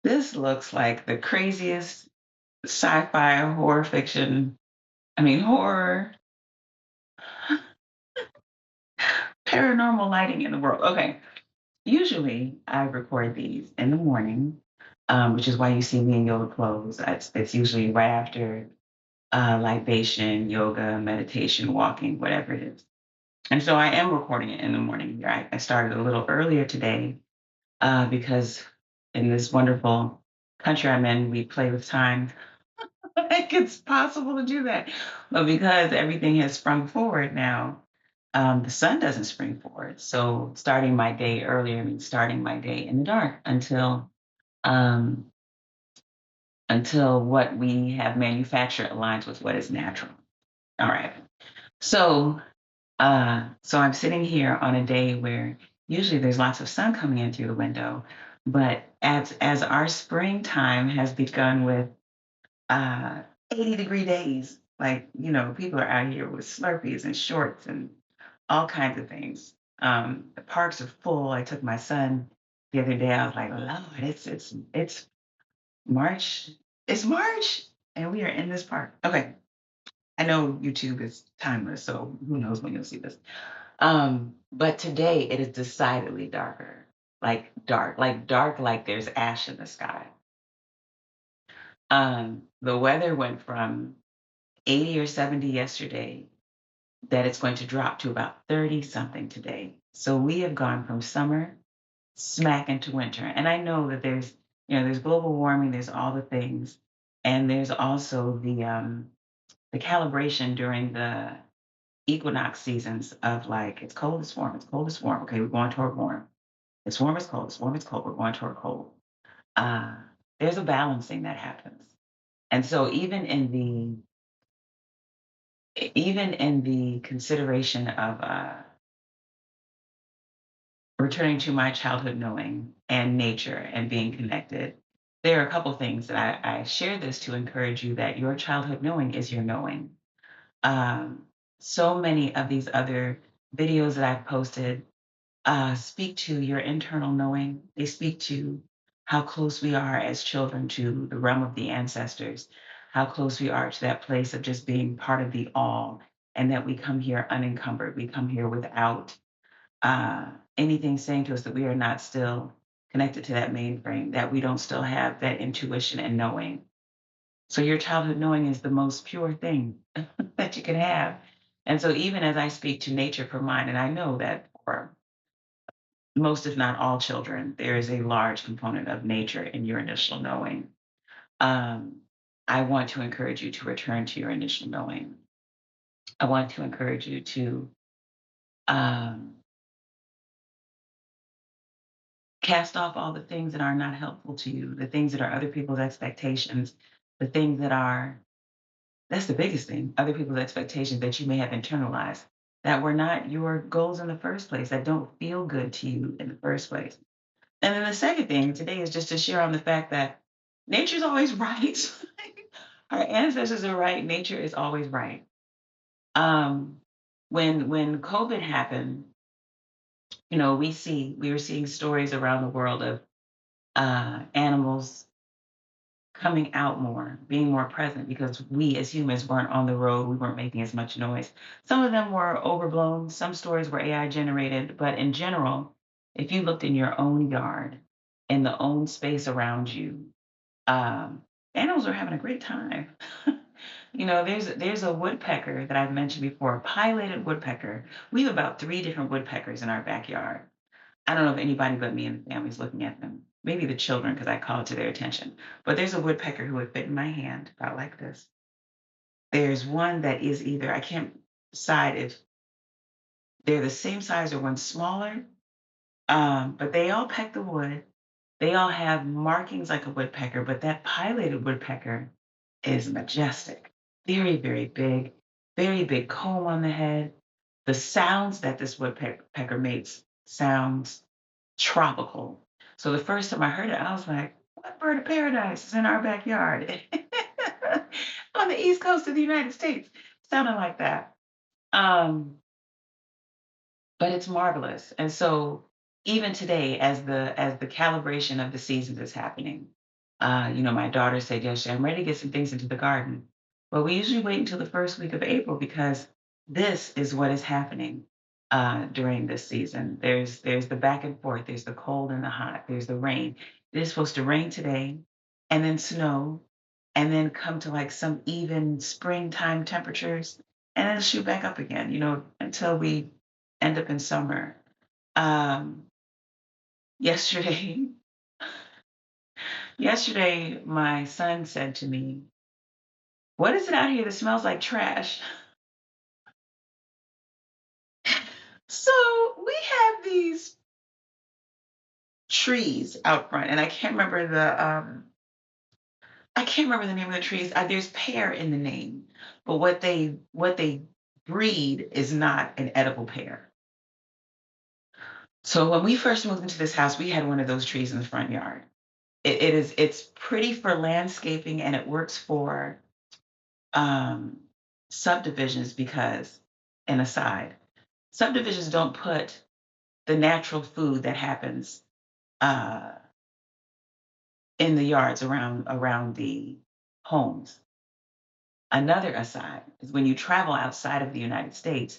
This looks like the craziest sci-fi horror fiction. I mean, horror, paranormal lighting in the world. Okay. Usually, I record these in the morning, which is why you see me in yoga clothes. It's usually right after libation, yoga, meditation, walking, whatever it is. And so I am recording it in the morning. I started a little earlier today because in this wonderful country I'm in, we play with time. Like it's possible to do that. But because everything has sprung forward now, the sun doesn't spring forward. So starting my day earlier means starting my day in the dark um, until what we have manufactured aligns with what is natural. All right. So so I'm sitting here on a day where usually there's lots of sun coming in through the window, but as our springtime has begun with 80-degree days, like people are out here with Slurpees and shorts and all kinds of things. The parks are full. I took my son the other day. I was like, Lord, it's March. It's March, and we are in this park. Okay, I know YouTube is timeless, so who knows when you'll see this. But today it is decidedly darker, like dark, like there's ash in the sky. The weather went from 80 or 70 yesterday that it's going to drop to about 30 something today. So we have gone from summer smack into winter. And I know that there's global warming, there's all the things, and there's also the calibration during the equinox seasons of like it's cold, it's warm, it's cold, it's warm. Okay, we're going toward warm. It's warm, it's cold, it's warm, it's cold. We're going toward cold. Uh, there's a balancing that happens. And so even in the consideration of returning to my childhood knowing and nature and being connected, there are a couple things that I share this to encourage you that your childhood knowing is your knowing. Um, so many of these other videos that I've posted speak to your internal knowing. They speak to how close we are as children to the realm of the ancestors, how close we are to that place of just being part of the all, and that we come here unencumbered. We come here without uh, anything saying to us that we are not still connected to that mainframe, that we don't still have that intuition and knowing. So your childhood knowing is the most pure thing that you can have. And so even as I speak to nature for mine, and I know that for most, if not all children, there is a large component of nature in your initial knowing. Um, I want to encourage you to return to your initial knowing. I want to encourage you to um, cast off all the things that are not helpful to you, the things that are other people's expectations, the things that are, that's the biggest thing, other people's expectations that you may have internalized that were not your goals in the first place, that don't feel good to you in the first place. And then the second thing today is just to share on the fact that nature's always right. Our ancestors are right. Nature is always right. Um, when COVID happened, we were seeing stories around the world of animals coming out more, being more present because we as humans weren't on the road, we weren't making as much noise. Some of them were overblown, some stories were AI generated, but in general, if you looked in your own yard, in the own space around you, um, animals are having a great time. There's a woodpecker that I've mentioned before, a pileated woodpecker. We have about three different woodpeckers in our backyard. I don't know if anybody but me and the family is looking at them. Maybe the children, because I call it to their attention. But there's a woodpecker who would fit in my hand, about like this. There's one that is either, I can't decide if they're the same size or one's smaller, but they all peck the wood. They all have markings like a woodpecker, but that pileated woodpecker is majestic. Very, very big comb on the head. The sounds that this woodpecker makes sounds tropical. So the first time I heard it, I was like, what bird of paradise is in our backyard? On the east coast of the United States. Sounded like that. but it's marvelous. And so even today, as the calibration of the seasons is happening, my daughter said yesterday, I'm ready to get some things into the garden. But we usually wait until the first week of April because this is what is happening during this season. There's the back and forth, there's the cold and the hot, there's the rain. It is supposed to rain today and then snow and then come to like some even springtime temperatures and then shoot back up again, until we end up in summer. Um, yesterday, yesterday, my son said to me, "What is it out here that smells like trash?" So we have these trees out front, and I can't remember the name of the trees. There's pear in the name, but what they breed is not an edible pear. So when we first moved into this house, we had one of those trees in the front yard. It's pretty for landscaping and it works for um, subdivisions because, and aside, subdivisions don't put the natural food that happens uh, in the yards around the homes. Another aside is when you travel outside of the United States,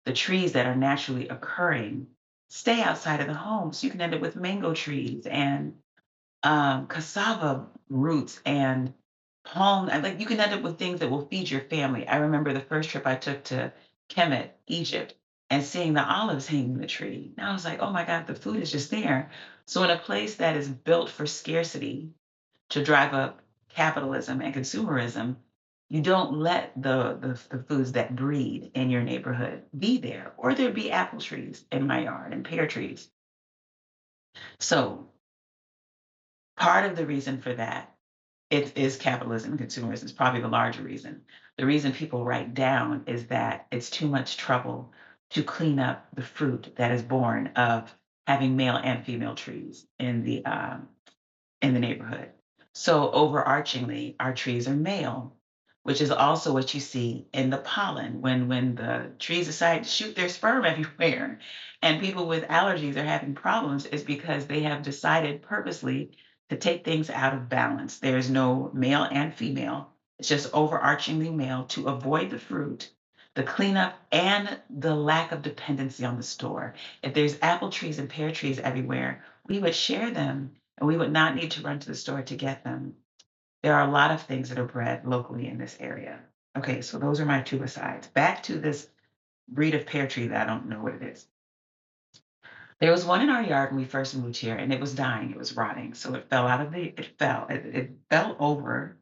the trees that are naturally occurring stay outside of the home. So you can end up with mango trees and cassava roots and palm. Like you can end up with things that will feed your family. I remember the first trip I took to Kemet, Egypt, and seeing the olives hanging in the tree. And I was like, oh my God, the food is just there. So in a place that is built for scarcity to drive up capitalism and consumerism, you don't let the foods that breed in your neighborhood be there, or there'd be apple trees in my yard and pear trees. So part of the reason for that it is capitalism and consumerism is probably the larger reason. The reason people write down is that it's too much trouble to clean up the fruit that is born of having male and female trees in the neighborhood. So overarchingly, our trees are male, which is also what you see in the pollen when the trees decide to shoot their sperm everywhere and people with allergies are having problems is because they have decided purposely to take things out of balance. There's no male and female. It's just overarchingly male to avoid the fruit, the cleanup, and the lack of dependency on the store. If there's apple trees and pear trees everywhere, we would share them and we would not need to run to the store to get them. There are a lot of things that are bred locally in this area. Okay, so those are my two asides. Back to this breed of pear tree that I don't know what it is. There was one in our yard when we first moved here, and it was dying. It was rotting, so it fell out of the. It fell. It fell over,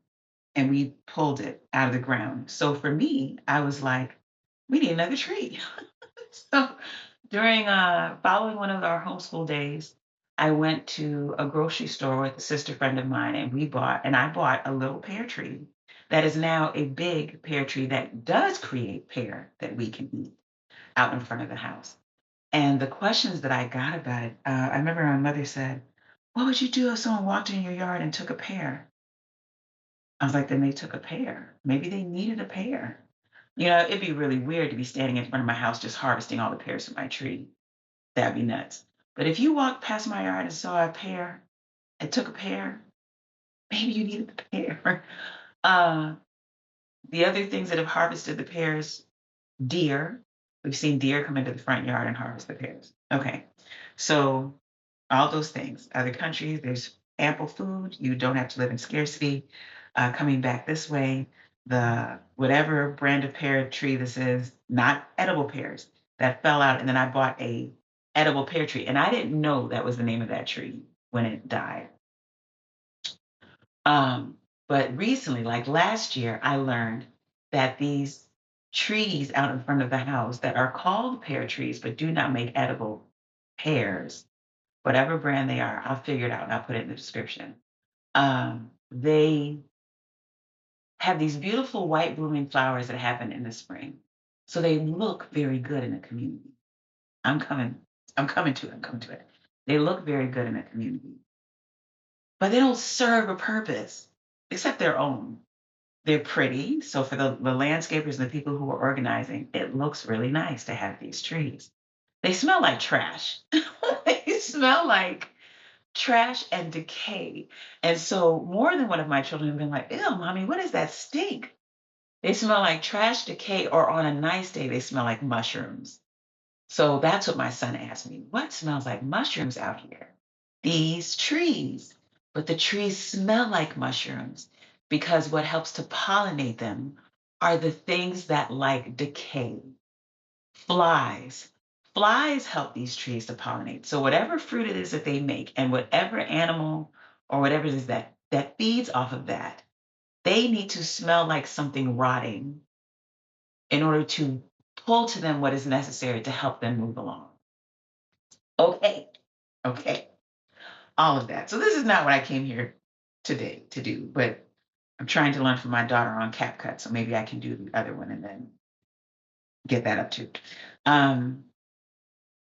and we pulled it out of the ground. So for me, I was like, we need another tree. So during following one of our homeschool days, I went to a grocery store with a sister friend of mine, and I bought a little pear tree that is now a big pear tree that does create pear that we can eat out in front of the house. And the questions that I got about it, I remember my mother said, "What would you do if someone walked in your yard and took a pear?" I was like, "Then they took a pear. Maybe they needed a pear." It'd be really weird to be standing in front of my house just harvesting all the pears from my tree. That'd be nuts. But if you walked past my yard and saw a pear and took a pear, maybe you needed the pear. Uh, the other things that have harvested the pears, deer. We've seen deer come into the front yard and harvest the pears. Okay. So all those things. Other countries, there's ample food. You don't have to live in scarcity. Coming back this way, the whatever brand of pear tree this is, not edible pears, that fell out, and then I bought a edible pear tree, and I didn't know that was the name of that tree when it died. But recently, like last year, I learned that these trees out in front of the house that are called pear trees but do not make edible pears, whatever brand they are, I'll figure it out and I'll put it in the description. They have these beautiful white blooming flowers that happen in the spring. So they look very good in a community. I'm coming, I'm coming to it. They look very good in a community, but they don't serve a purpose except their own. They're pretty. So for the landscapers and the people who are organizing, it looks really nice to have these trees. They smell like trash. They smell like trash and decay. And so more than one of my children have been like, ew, mommy, what is that stink? They smell like trash, decay, or on a nice day, they smell like mushrooms. So that's what my son asked me. What smells like mushrooms out here? These trees. But the trees smell like mushrooms because what helps to pollinate them are the things that like decay. Flies. Flies help these trees to pollinate. So whatever fruit it is that they make and whatever animal or whatever it is that feeds off of that, they need to smell like something rotting in order to pull to them what is necessary to help them move along. Okay. Okay. All of that. So this is not what I came here today to do, but I'm trying to learn from my daughter on CapCut. So maybe I can do the other one and then get that up too. Um,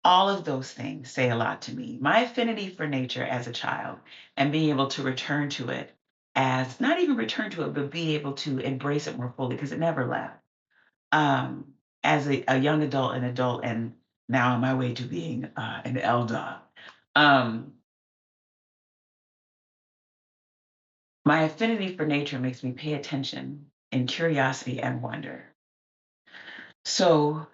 all of those things say a lot to me. My affinity for nature as a child and being able to return to it as not even return to it, but be able to embrace it more fully because it never left. Um, as a young adult, an adult, and now on my way to being an elder. Um, my affinity for nature makes me pay attention in curiosity and wonder. So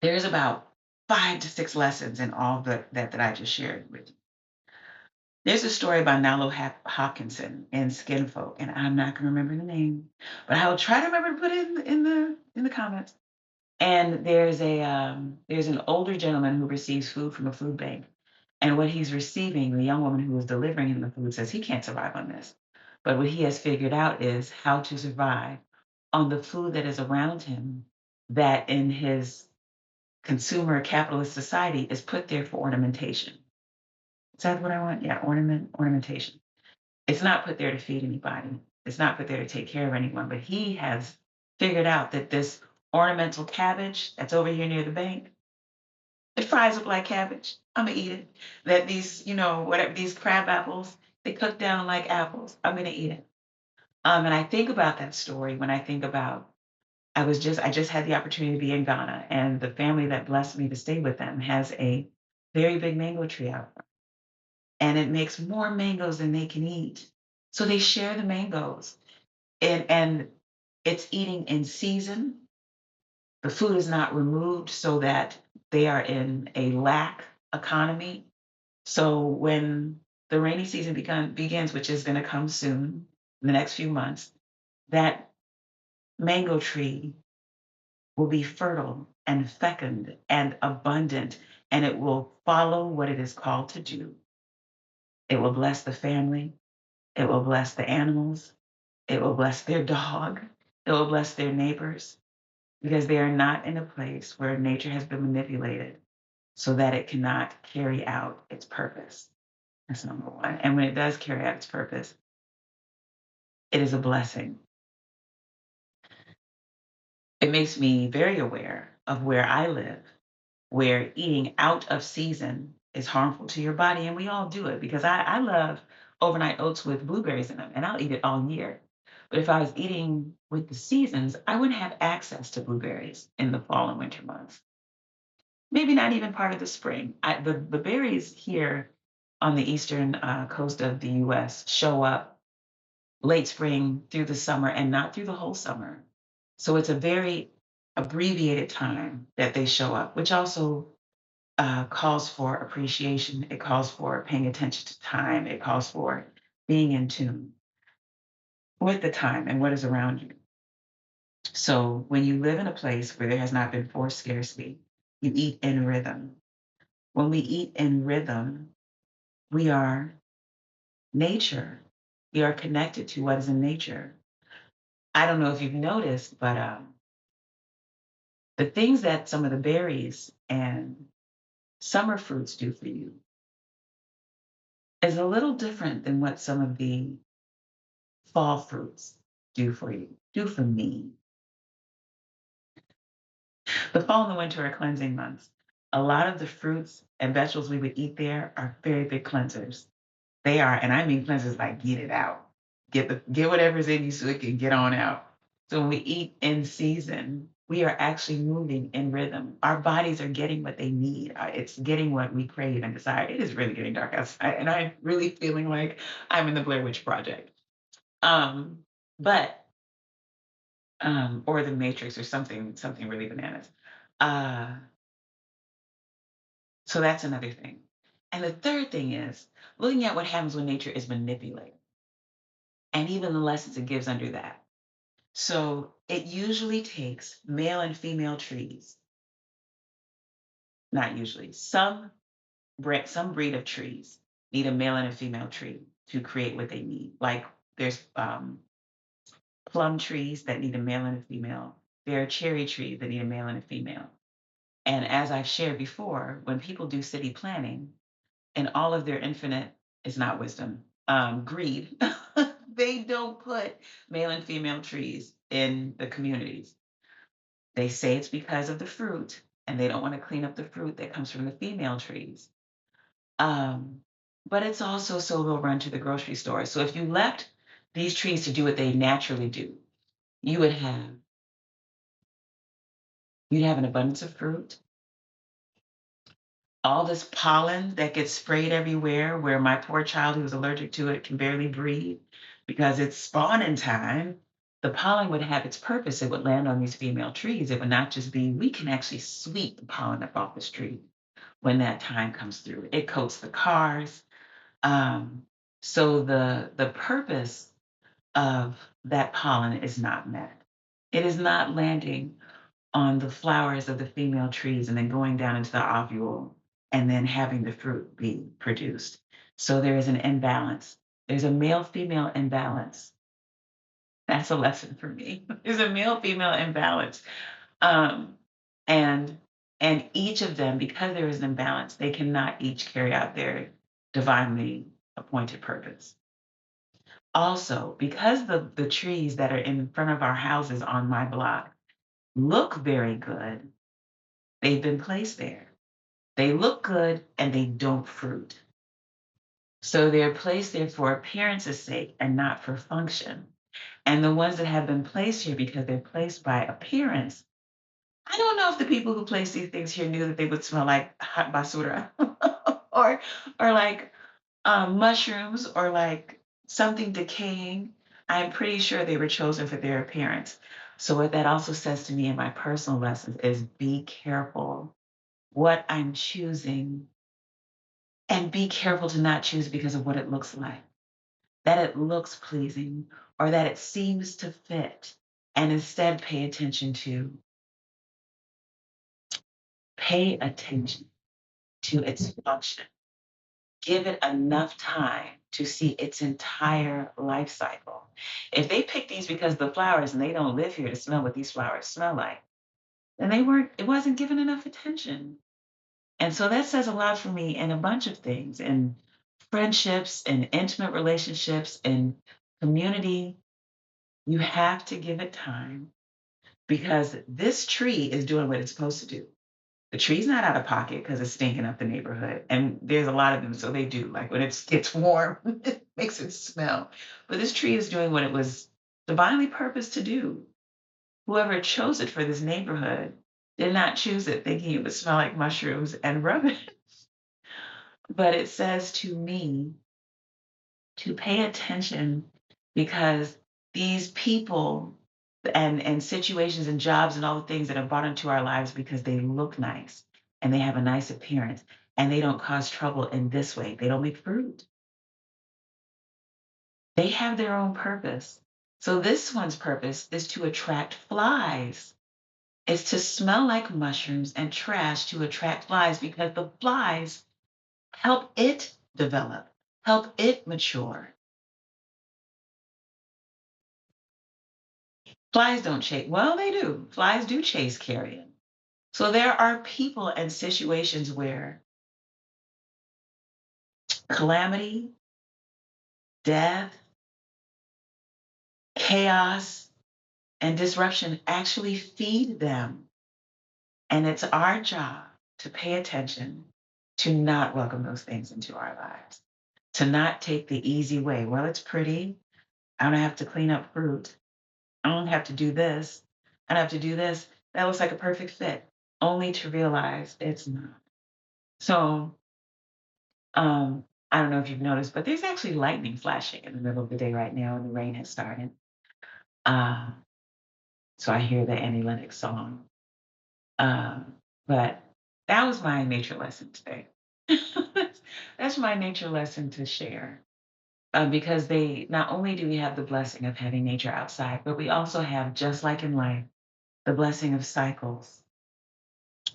there's about 5 to 6 lessons in all that I just shared with you. There's a story about Nalo Hopkinson in Skinfolk, and I'm not going to remember the name, but I will try to remember to put it in the comments. And there's an older gentleman who receives food from a food bank, and what he's receiving, the young woman who is delivering him the food says he can't survive on this, but what he has figured out is how to survive on the food that is around him, that in his consumer capitalist society is put there for ornamentation. Is that what I want? Yeah, ornamentation. It's not put there to feed anybody. It's not put there to take care of anyone, but he has figured out that this ornamental cabbage that's over here near the bank, it fries up like cabbage. I'm gonna eat it. That these, whatever these crab apples, they cook down like apples. I'm gonna eat it. And I think about that story when I think about I just had the opportunity to be in Ghana, and the family that blessed me to stay with them has a very big mango tree out front, and it makes more mangoes than they can eat. So they share the mangoes, and it's eating in season. The food is not removed so that they are in a lack economy. So when the rainy season begins, which is going to come soon, in the next few months, that mango tree will be fertile and fecund and abundant, and it will follow what it is called to do. It will bless the family, it will bless the animals, it will bless their dog, it will bless their neighbors, because they are not in a place where nature has been manipulated so that it cannot carry out its purpose. That's number one. And when it does carry out its purpose, it is a blessing. It makes me very aware of where I live, where eating out of season is harmful to your body. And we all do it because I love overnight oats with blueberries in them, and I'll eat it all year. But if I was eating with the seasons, I wouldn't have access to blueberries in the fall and winter months. Maybe not even part of the spring. The berries here on the eastern coast of the US show up late spring through the summer and not through the whole summer. So it's a very abbreviated time that they show up, which also calls for appreciation. It calls for paying attention to time. It calls for being in tune with the time and what is around you. So when you live in a place where there has not been forced scarcity, you eat in rhythm. When we eat in rhythm, we are nature. We are connected to what is in nature. I don't know if you've noticed, but the things that some of the berries and summer fruits do for you is a little different than what some of the fall fruits do for you, do for me. The fall and the winter are cleansing months. A lot of the fruits and vegetables we would eat there are very big cleansers. They are, and I mean cleansers like get it out. Get whatever's in you so it can get on out. So when we eat in season, we are actually moving in rhythm. Our bodies are getting what they need. It's getting what we crave and desire. It is really getting dark outside, and I'm really feeling like I'm in the Blair Witch Project. Um, but or the Matrix or something really bananas. Uh, so that's another thing. And the third thing is looking at what happens when nature is manipulated, and even the lessons it gives under that. So it usually takes male and female trees, not usually. Some breed of trees need a male and a female tree to create what they need. Like there's plum trees that need a male and a female. There are cherry trees that need a male and a female. And as I've shared before, when people do city planning, and all of their infinite is not wisdom, greed, they don't put male and female trees in the communities. They say it's because of the fruit, and they don't want to clean up the fruit that comes from the female trees. Um, but it's also so they'll run to the grocery store. So if you left these trees to do what they naturally do, you would have you'd have an abundance of fruit, all this pollen that gets sprayed everywhere, where my poor child who's allergic to it can barely breathe because it's spawning time. The pollen would have its purpose. It would land on these female trees. It would not just be, we can actually sweep the pollen up off this tree when that time comes through. It coats the cars. Um, so the purpose of that pollen is not met. It is not landing on the flowers of the female trees and then going down into the ovule and then having the fruit be produced. So there is an imbalance. There's a male female imbalance. That's a lesson for me. There's a male female imbalance. Um, and each of them, because there is an imbalance, they cannot each carry out their divinely appointed purpose. Also, because the trees that are in front of our houses on my block look very good, they've been placed there. They look good and they don't fruit. So they're placed there for appearance's sake and not for function. And the ones that have been placed here because they're placed by appearance, I don't know if the people who placed these things here knew that they would smell like hot basura or like mushrooms or like something decaying. I'm pretty sure they were chosen for their appearance. So what that also says to me in my personal lessons is be careful what I'm choosing and be careful to not choose because of what it looks like, that it looks pleasing or that it seems to fit. And instead pay attention to its function. Give it enough time to see its entire life cycle. If they pick these because of the flowers and they don't live here to smell what these flowers smell like, then it wasn't given enough attention. And so that says a lot for me in a bunch of things, in friendships and intimate relationships and community. You have to give it time because this tree is doing what it's supposed to do. The tree's not out of pocket because it's stinking up the neighborhood. And there's a lot of them, so they do. Like when it gets warm, it makes it smell. But this tree is doing what it was divinely purposed to do. Whoever chose it for this neighborhood did not choose it thinking it would smell like mushrooms and rubbish. But it says to me to pay attention because these people and situations and jobs and all the things that are brought into our lives because they look nice and they have a nice appearance and they don't cause trouble in this way. They don't make fruit. They have their own purpose. So this one's purpose is to attract flies. It's to smell like mushrooms and trash to attract flies because the flies help it develop, help it mature. Flies don't chase. Well, they do. Flies do chase carrion. So there are people and situations where calamity, death, chaos, and disruption actually feed them. And it's our job to pay attention to not welcome those things into our lives, to not take the easy way. Well, it's pretty. I don't have to clean up fruit. I don't have to do this. I don't have to do this. That looks like a perfect fit, only to realize it's not. So, I don't know if you've noticed, but there's actually lightning flashing in the middle of the day right now, and the rain has started. Uh, so I hear the Annie Lennox song. Um, but that was my nature lesson today. That's my nature lesson to share. Because they not only do we have the blessing of having nature outside, but we also have, just like in life, the blessing of cycles.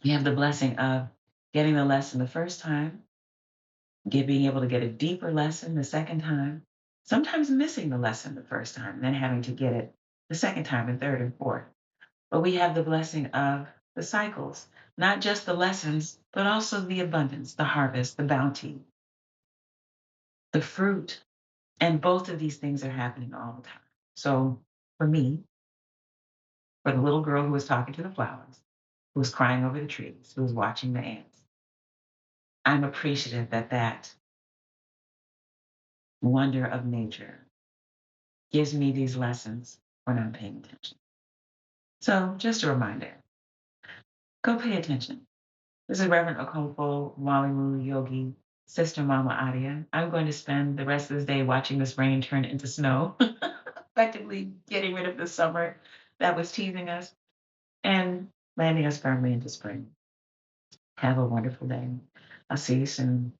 We have the blessing of getting the lesson the first time, being able to get a deeper lesson the second time, sometimes missing the lesson the first time, and then having to get it the second time and third and fourth. But we have the blessing of the cycles, not just the lessons, but also the abundance, the harvest, the bounty, the fruit. And both of these things are happening all the time. So for me, for the little girl who was talking to the flowers, who was crying over the trees, who was watching the ants, I'm appreciative that that wonder of nature gives me these lessons when I'm paying attention. So just a reminder, go pay attention. This is Reverend Okomfo Walimu Yogi, Sister Mama Adia. I'm going to spend the rest of this day watching this rain turn into snow, effectively getting rid of the summer that was teasing us and landing us firmly into spring. Have a wonderful day. I'll see you soon.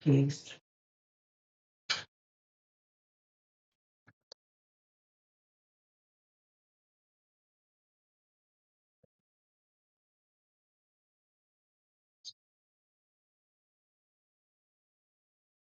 Peace.